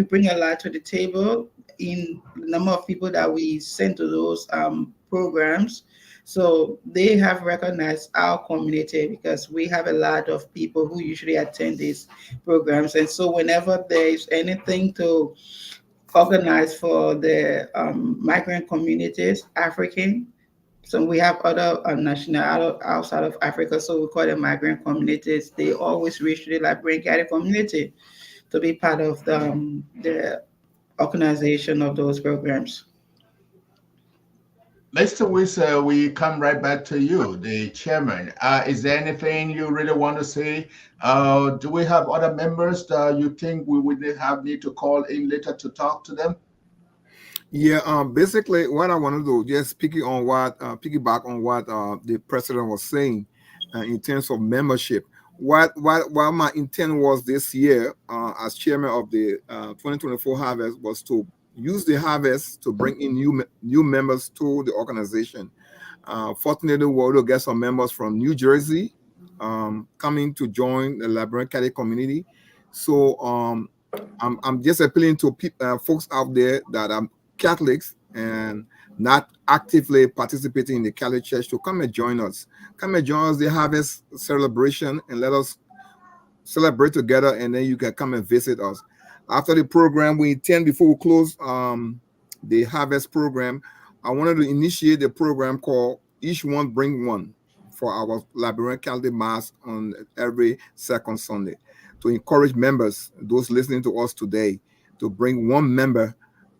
bring a lot to the table in the number of people that we send to those programs. So they have recognized our community because we have a lot of people who usually attend these programs. And so whenever there is anything to organize for the migrant communities, African, so we have other national outside of Africa, so we call them migrant communities. They always reach the Liberian Catholic community to be part of the organization of those programs. Mr. Wisa, we come right back to you, the chairman. Is there anything you really want to say? Do we have other members that you think we would need to call in later to talk to them? Yeah, basically, what I want to do, just piggyback on what the president was saying in terms of membership. What my intent was this year, as chairman of the 2024 harvest, was to use the harvest to bring in new members to the organization. Fortunately, we were able to get some members from New Jersey coming to join the Liberian Catholic community. So I'm just appealing to folks out there that are Catholics and not actively participating in the Catholic Church to come and join us. Come and join us the harvest celebration and let us celebrate together, and then you can come and visit us. After the program, we intend, before we close the harvest program, I wanted to initiate the program called Each One Bring One for our Liberian Catholic Mass on every second Sunday, to encourage members, those listening to us today, to bring one member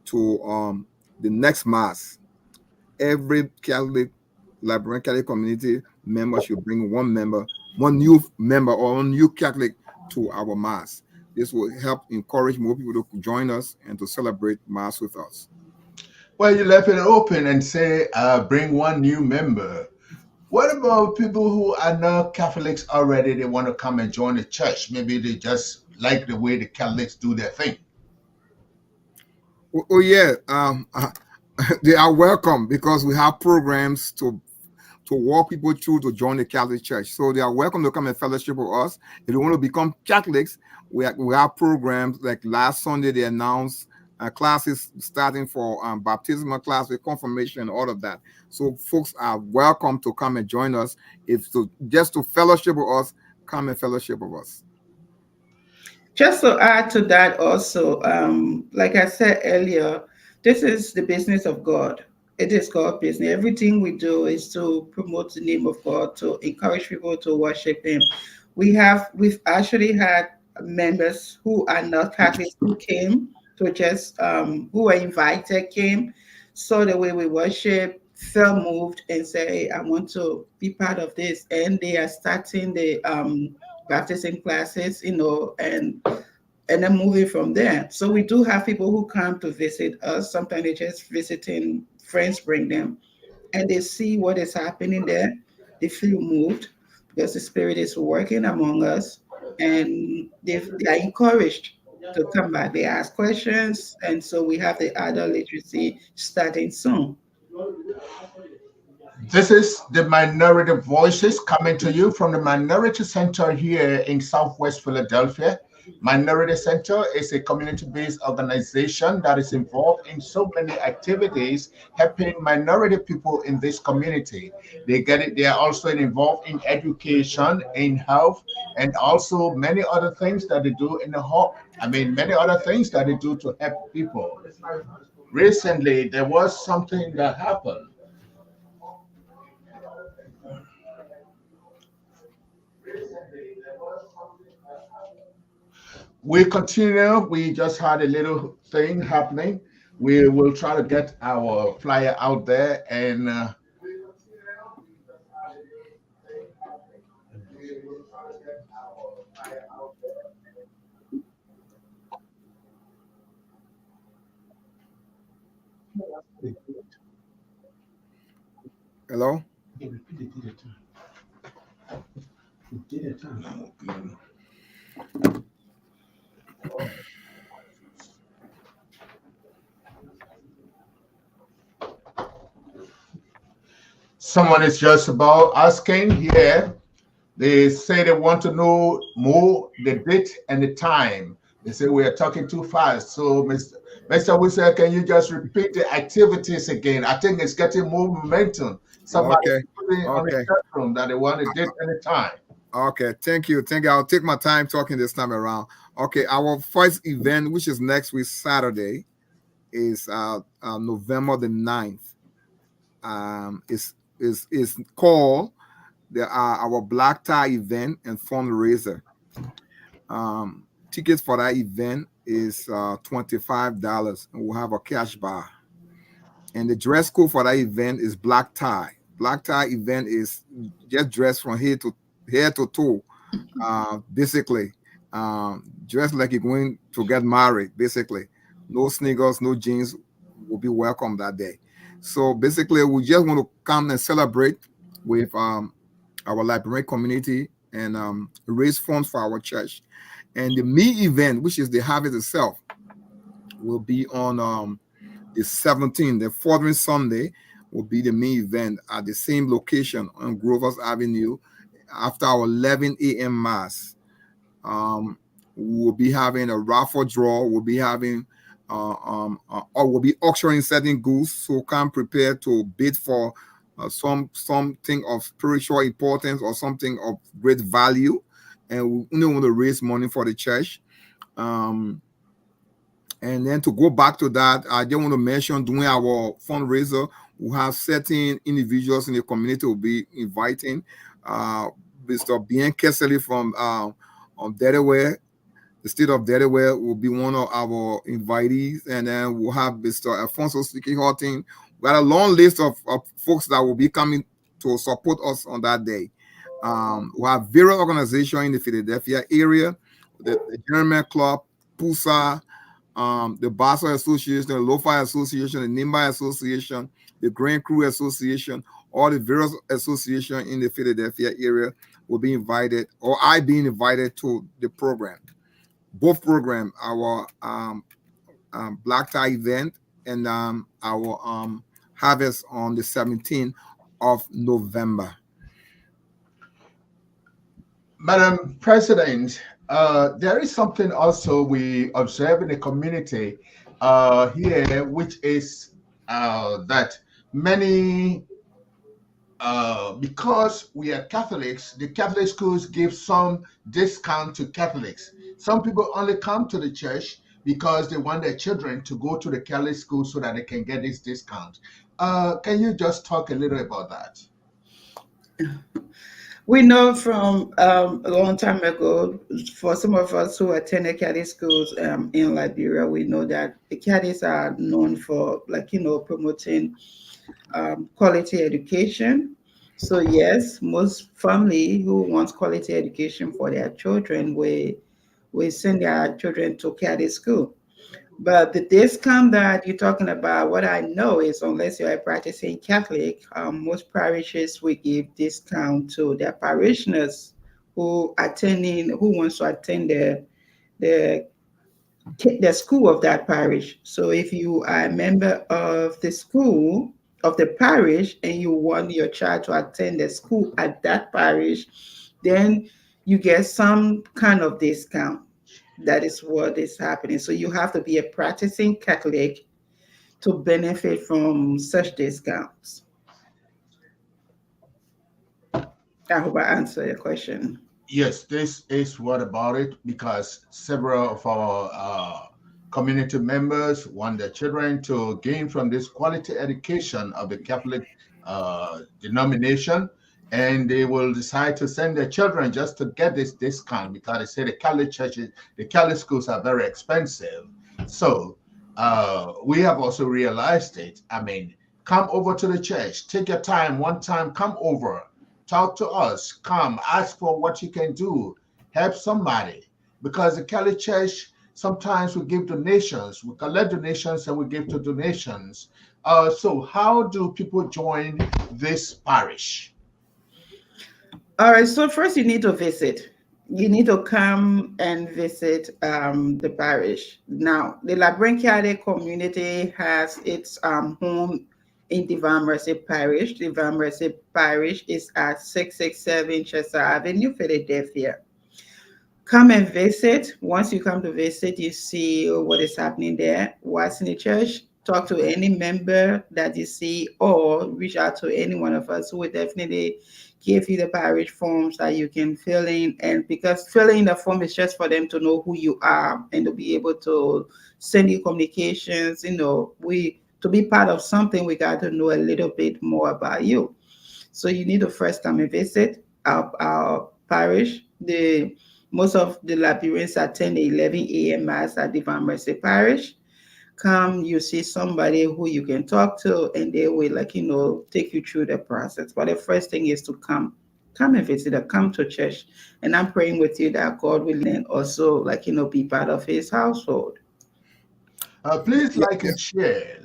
to the next Mass. Every Liberian Catholic community member should bring one new member or one new Catholic to our Mass. This will help encourage more people to join us and to celebrate Mass with us. Well, you left it open and say bring one new member. What about people who are not Catholics already? They want to come and join the church. Maybe they just like the way the Catholics do their thing. Oh yeah, they are welcome because we have programs to walk people through to join the Catholic Church. So they are welcome to come and fellowship with us. If they want to become Catholics, we have programs. Like last Sunday, they announced classes starting for baptismal class with confirmation, all of that. So folks are welcome to come and join us. Just to fellowship with us, come and fellowship with us. Just to add to that also, like I said earlier, this is the business of God. It is God's business. Everything we do is to promote the name of God, to encourage people to worship Him. We've actually had members who are not Catholics who came to just who were invited, came, saw the way we worship, felt moved, and said, "Hey, I want to be part of this." And they are starting the baptism classes, and then moving from there. So we do have people who come to visit us. Sometimes they just visiting, friends bring them, and they see what is happening there. They feel moved because the Spirit is working among us, and they are encouraged to come back. They ask questions, and so we have the adult literacy starting soon. This is the Minority Voices coming to you from the Minority Center here in Southwest Philadelphia. Minority Center is a community-based organization that is involved in so many activities helping minority people in this community. They get it. They are also involved in education, in health, and also many other things that they do in the home. I mean, many other things that they do to help people. Recently, there was something that happened. We continue. We just had a little thing happening. We will try to get our flyer out there. And Hello? someone is just about asking here. They say they want to know more the date and the time. They say we are talking too fast. So, Mr. Whistle, can you just repeat the activities again? I think it's getting more momentum. Somebody Okay. put it on the Okay. chat room that they want a date and a time. Okay. Thank you. Thank you. I'll take my time talking this time around. Okay. Our first event, which is next week, Saturday, is November the 9th. Is called our Black Tie event and fundraiser. Tickets for that event is $25, and we'll have a cash bar. And the dress code for that event is black tie. Black tie event is just dressed from head to toe, basically. Dressed like you're going to get married, basically. No sneakers, no jeans will be welcome that day. So basically, we just want to come and celebrate with our Liberian community and raise funds for our church. And the me event, which is the harvest itself, will be on the 17th, the following Sunday, will be the main event at the same location on Grover's Avenue after our 11 a.m. mass. We'll be having a raffle draw. We'll be having, or we'll be auctioning certain goods. So come prepared to bid for something of spiritual importance or something of great value, and we only want to raise money for the church. And then to go back to that, I just want to mention during our fundraiser, we have certain individuals in the community will be inviting. Mr. Bien Kessely from Delaware, the state of Delaware, will be one of our invitees. And then we'll have Mr. Alfonso Sticky Horton. We got a long list of folks that will be coming to support us on that day. We have various organizations in the Philadelphia area, the German Club, PUSA, the Basel Association, the Lo-Fi Association, the NIMBA Association, the Grand Crew Association, all the various associations in the Philadelphia area will be invited, or I being invited to the program. Both programs, our Black Tie event and our harvest on the 17th of November. Madam President, there is something also we observe in the community here, which is that many, because we are Catholics, the Catholic schools give some discount to Catholics. Some people only come to the church because they want their children to go to the Catholic school so that they can get this discount. Can you just talk a little about that? We know from a long time ago, for some of us who attended Catholic schools in Liberia, we know that the Catholics are known for, promoting quality education. So yes, most family who wants quality education for their children, we send their children to Catholic school. But the discount that you're talking about, what I know is unless you're a practicing Catholic, most parishes will give discount to their parishioners who wants to attend the the school of that parish. So if you are a member of the school of the parish and you want your child to attend the school at that parish, then you get some kind of discount. That is what is happening. So you have to be a practicing Catholic to benefit from such discounts. I hope I answered your question. Yes, this is what about it because several of our community members want their children to gain from this quality education of the Catholic denomination, and they will decide to send their children just to get this discount because they say the Catholic churches, the Catholic schools are very expensive. So we have also realized it. I mean, come over to the church, take your time, one time, come over, talk to us, come, ask for what you can do, help somebody. Because the Catholic Church, sometimes we give donations, we collect donations and we give to donations. So, how do people join this parish? All right, so first you need to visit. You need to come and visit the parish. Now, the Liberian Catholic community has its home in Divine Mercy Parish. Divine Mercy Parish is at 667 Chester Avenue, Philadelphia. Come and visit. Once you come to visit, you see what is happening there. What's in the church? Talk to any member that you see, or reach out to any one of us who will definitely give you the parish forms that you can fill in. And because filling the form is just for them to know who you are and to be able to send you communications. We to be part of something, we got to know a little bit more about you. So you need to first come and visit our parish. The most of the Liberians attend the 11 a.m. Mass at Divine Mercy Parish. Come, you see somebody who you can talk to, and they will, take you through the process. But the first thing is to come and visit, or come to church. And I'm praying with you that God will then also, be part of His household. Please Yeah, like yeah. and share,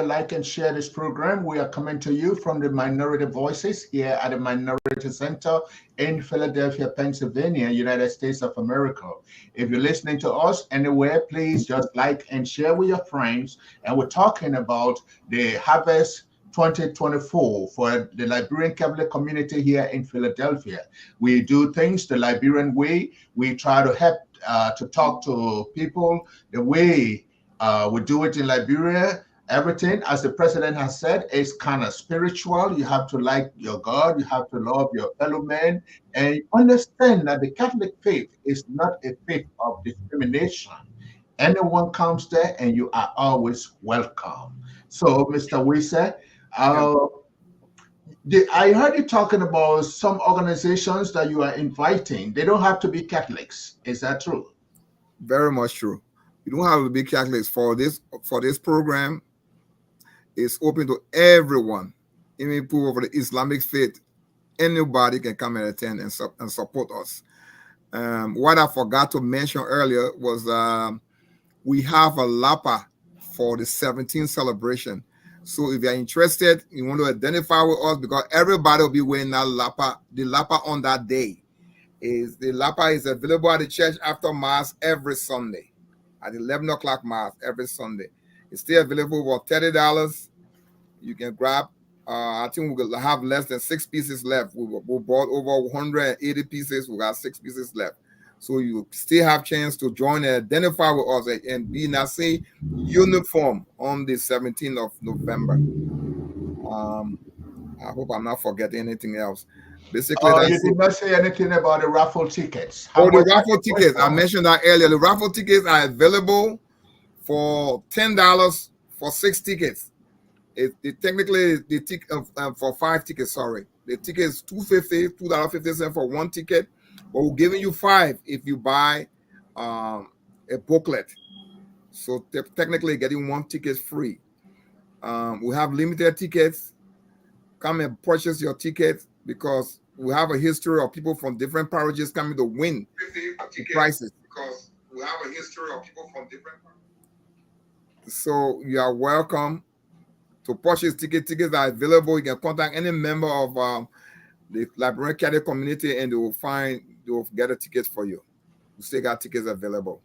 So, like and share this program. We are coming to you from the Minority Voices here at the Minority Center in Philadelphia, Pennsylvania, United States of America. If you're listening to us anywhere, please just like and share with your friends. And we're talking about the Harvest 2024 for the Liberian Catholic community here in Philadelphia. We do things the Liberian way. We try to help to talk to people the way we do it in Liberia. Everything, as the president has said, is kind of spiritual. You have to like your God, you have to love your fellow man, and understand that the Catholic faith is not a faith of discrimination. Anyone comes there and you are always welcome. So, Mr. Wise, yeah, uh, I heard you talking about some organizations that you are inviting. They don't have to be Catholics. Is that true? very much true. You don't have to be Catholics for this program. It's open to everyone, even people of the Islamic faith. Anybody can come and attend and support us. What I forgot to mention earlier was we have a Lapa for the 17th celebration. So if you're interested, you want to identify with us because everybody will be wearing that Lapa, the Lapa on that day. The Lapa is available at the church after Mass every Sunday at 11 o'clock Mass every Sunday. It's still available for $30. You can grab. I think we'll have less than 6 pieces left. We bought over 180 pieces. We got 6 pieces left. So you still have chance to join and identify with us and be in that same uniform on the 17th of November. I hope I'm not forgetting anything else. Basically, You that's it. did not say anything about the raffle tickets. How Oh, the much are raffle they going tickets. I for? mentioned that earlier. The raffle tickets are available for $10 for 6 tickets. Technically the ticket for 5 tickets. Sorry, the ticket is $2.50 for 1 ticket, but we're giving you 5 if you buy a booklet. So technically, getting 1 ticket free. We have limited tickets. Come and purchase your tickets because we have a history of people from different parishes coming to win the prizes. Because we have a history of people from different. So you are welcome to purchase tickets. Tickets are available. You can contact any member of the Liberian Catholic community and they will get a ticket for you. We still got tickets available.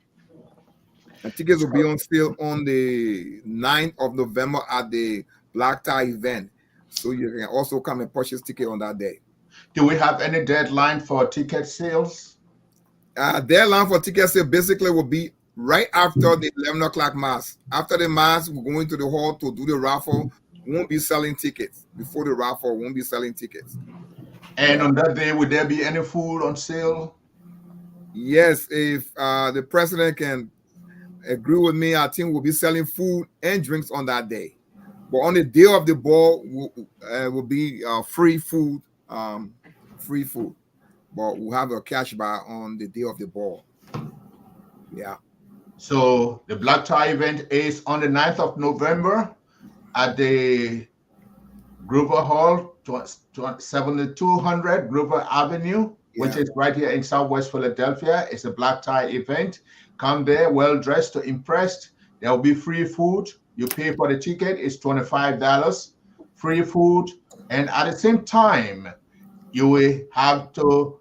And tickets will be on sale on the 9th of November at the Black Tie event. So you can also come and purchase ticket on that day. Do we have any deadline for ticket sales? Deadline for ticket sale basically will be right after the 11 o'clock mass. After the mass, we're going to the hall to do the raffle. We won't be selling tickets. Before the raffle, we won't be selling tickets. And Yeah. on that day, would there be any food on sale? Yes, if the president can agree with me, I think we'll be selling food and drinks on that day. But on the day of the ball, will be free food, free food. But we'll have a cash bar on the day of the ball. Yeah. So the black tie event is on the 9th of November at the Grover Hall, 7200 Grover Avenue, which Yeah. is right here in Southwest Philadelphia. It's a black tie event. Come there well dressed to impress. There will be free food. You pay for the ticket, it's $25. Free food. And at the same time, you will have to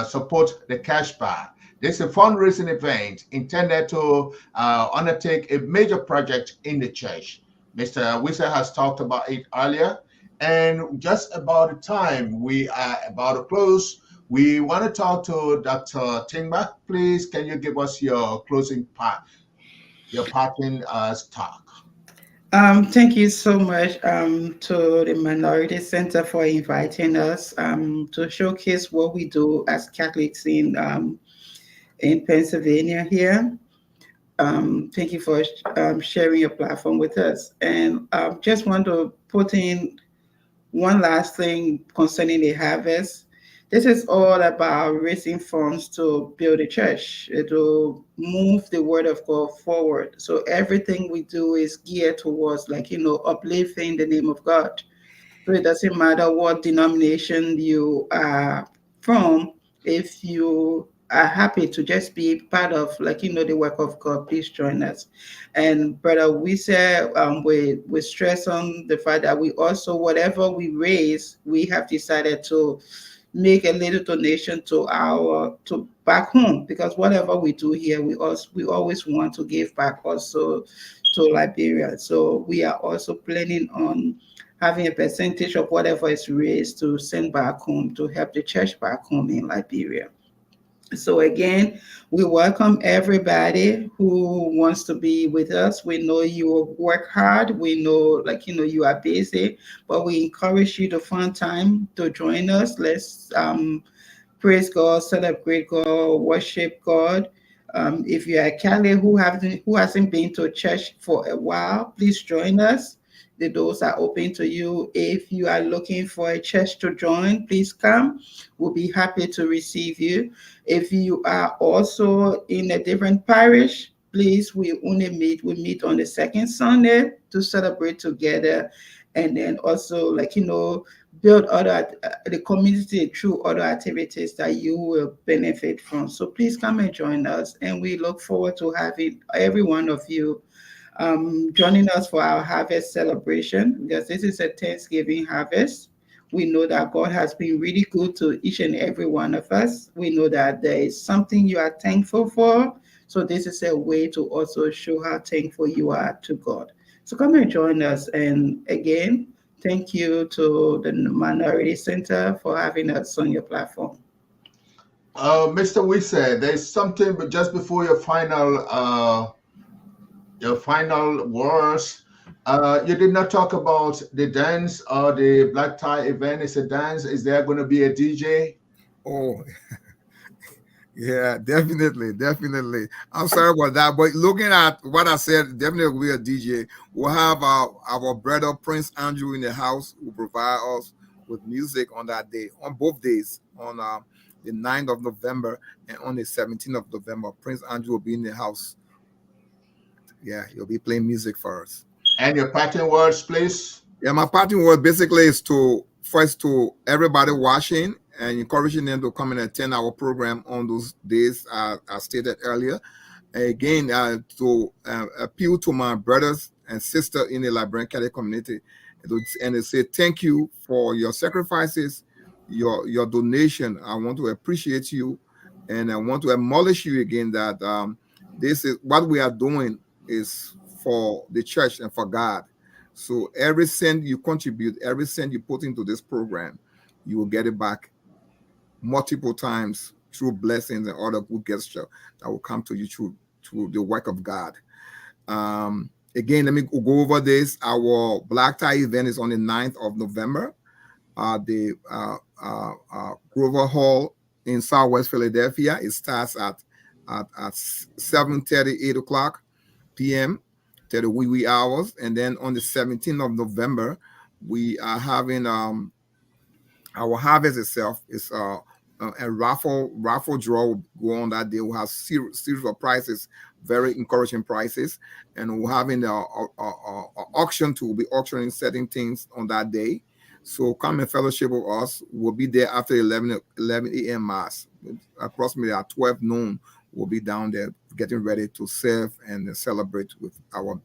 support the cash bar. This is a fundraising event intended to undertake a major project in the church. Mr. Wisa has talked about it earlier. And just about the time we are about to close, we want to talk to Dr. Tingba. Please, can you give us your closing part, your parting talk? Thank you so much to the Minority Center for inviting us to showcase what we do as Catholics in Pennsylvania here. Thank you for sharing your platform with us. And just want to put in one last thing concerning the harvest. This is all about raising funds to build a church, to move the word of God forward. So everything we do is geared towards, uplifting the name of God. So it doesn't matter what denomination you are from. If you are happy to just be part of, the work of God, please join us. And brother, we say we stress on the fact that we also, whatever we raise, we have decided to make a little donation to back home, because whatever we do here, we always want to give back also to Liberia. So we are also planning on having a percentage of whatever is raised to send back home to help the church back home in Liberia. So again, we welcome everybody who wants to be with us. We know you work hard. We know, you are busy, but we encourage you to find time to join us. Let's praise God, celebrate God, worship God. If you are a Catholic who hasn't been to church for a while, please join us. The doors are open to you. If you are looking for a church to join, please come. We'll be happy to receive you. If you are also in a different parish, please, we meet on the second Sunday to celebrate together, and then also, build the community through other activities that you will benefit from. So please come and join us, and we look forward to having every one of you joining us for our harvest celebration, because this is a Thanksgiving harvest. We know that God has been really good to each and every one of us. We know that there is something you are thankful for. So this is a way to also show how thankful you are to God. So come and join us. And again, thank you to the Minority Center for having us on your platform. Mr. Wisa, there's something, but just before your final words. You did not talk about the dance or the black tie event. It's a dance. Is there going to be a DJ? Oh, yeah, definitely, definitely. I'm sorry about that, but looking at what I said, definitely will be a DJ. We'll have our brother Prince Andrew in the house who provide us with music on that day, on both days, on the 9th of November and on the 17th of November. Prince Andrew will be in the house. Yeah, he'll be playing music for us. And your parting words, please. Yeah, my parting word basically is to everybody watching and encouraging them to come and attend our program on those days I stated earlier. Again, to appeal to my brothers and sisters in the Liberian Catholic community, and to say thank you for your sacrifices, your donation. I want to appreciate you, and I want to acknowledge you again that this is what we are doing is for the church and for God. So every cent you contribute, every cent you put into this program, you will get it back multiple times through blessings and other good gesture that will come to you through the work of God. Again, let me go over this. Our Black Tie event is on the 9th of November. The Grover Hall in Southwest Philadelphia. It starts at 7:30, 8 o'clock p.m. to the wee hours. And then on the 17th of November, we are having our harvest itself is a raffle draw will go on that day. We'll have series of prizes, very encouraging prices, and we're having the auction too. We'll be auctioning certain things on that day. So come and fellowship with us. We'll be there after 11 a.m. mass. Approximately at 12 noon, we'll be down there getting ready to serve and celebrate with our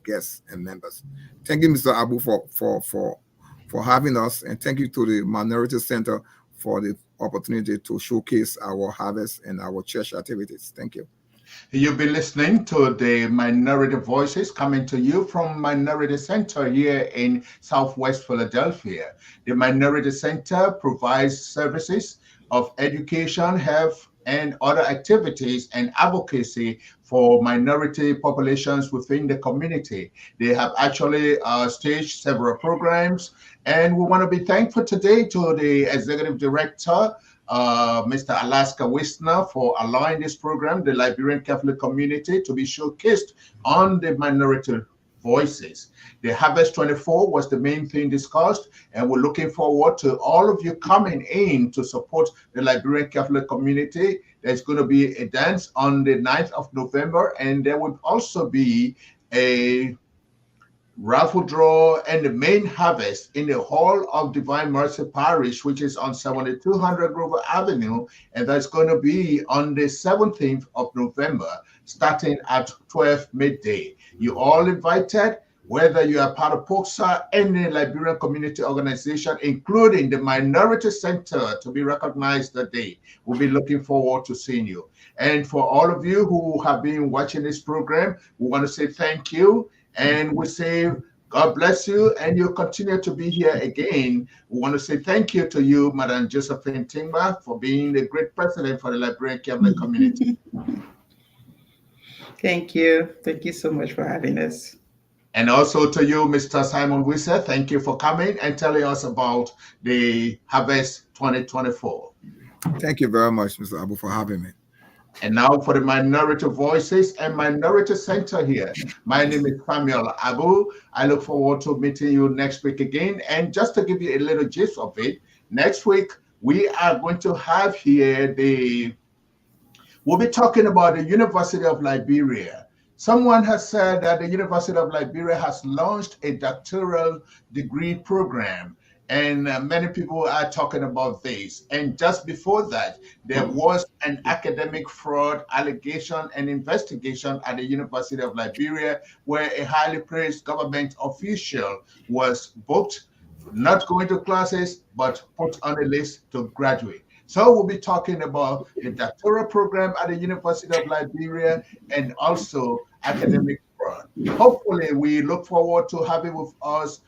guests and members. Thank you, Mr. Abu, for having us, and thank you to the Minority Center for the opportunity to showcase our harvest and our church activities. Thank you. You've been listening to the Minority Voices coming to you from Minority Center here in Southwest Philadelphia. The Minority Center provides services of education, health, and other activities and advocacy for minority populations within the community. They have actually staged several programs, and we want to be thankful today to the Executive Director, Mr. Alaska Wisner, for allowing this program, the Liberian Catholic community, to be showcased on the Minority Voices. The Harvest 24 was the main thing discussed, and we're looking forward to all of you coming in to support the Liberian Catholic community. There's going to be a dance on the 9th of November, and there will also be a raffle draw and the main harvest in the Hall of Divine Mercy Parish, which is on 7200 Grover Avenue, and that's going to be on the 17th of November, starting at 12 midday. You all invited, whether you are part of POXA, any Liberian community organization, including the Minority Center, to be recognized that day. We'll be looking forward to seeing you. And for all of you who have been watching this program, we want to say thank you. And we say, God bless you, and you continue to be here again. We want to say thank you to you, Madam Josephine Timba, for being the great president for the Liberian Catholic community. Thank you. Thank you so much for having us. And also to you, Mr. Simon Wisser, thank you for coming and telling us about the Harvest 2024. Thank you very much, Mr. Abu, for having me. And now for the Minority Voices and Minority Center here. My name is Samuel Abu. I look forward to meeting you next week again. And just to give you a little gist of it, next week we are going to have here we'll be talking about the University of Liberia. Someone has said that the University of Liberia has launched a doctoral degree program, and many people are talking about this. And just before that, there was an academic fraud allegation and investigation at the University of Liberia, where a highly praised government official was booked, not going to classes, but put on a list to graduate. So we'll be talking about the doctoral program at the University of Liberia and also academic fraud. Hopefully, we look forward to having with us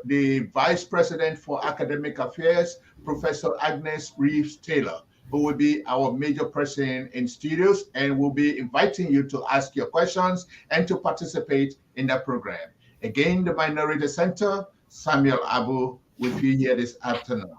the Vice President for Academic Affairs, Professor Agnes Reeves Taylor, who will be our major person in studios, and we'll be inviting you to ask your questions and to participate in that program. Again, the Minority Center, Samuel Abu, with you here this afternoon.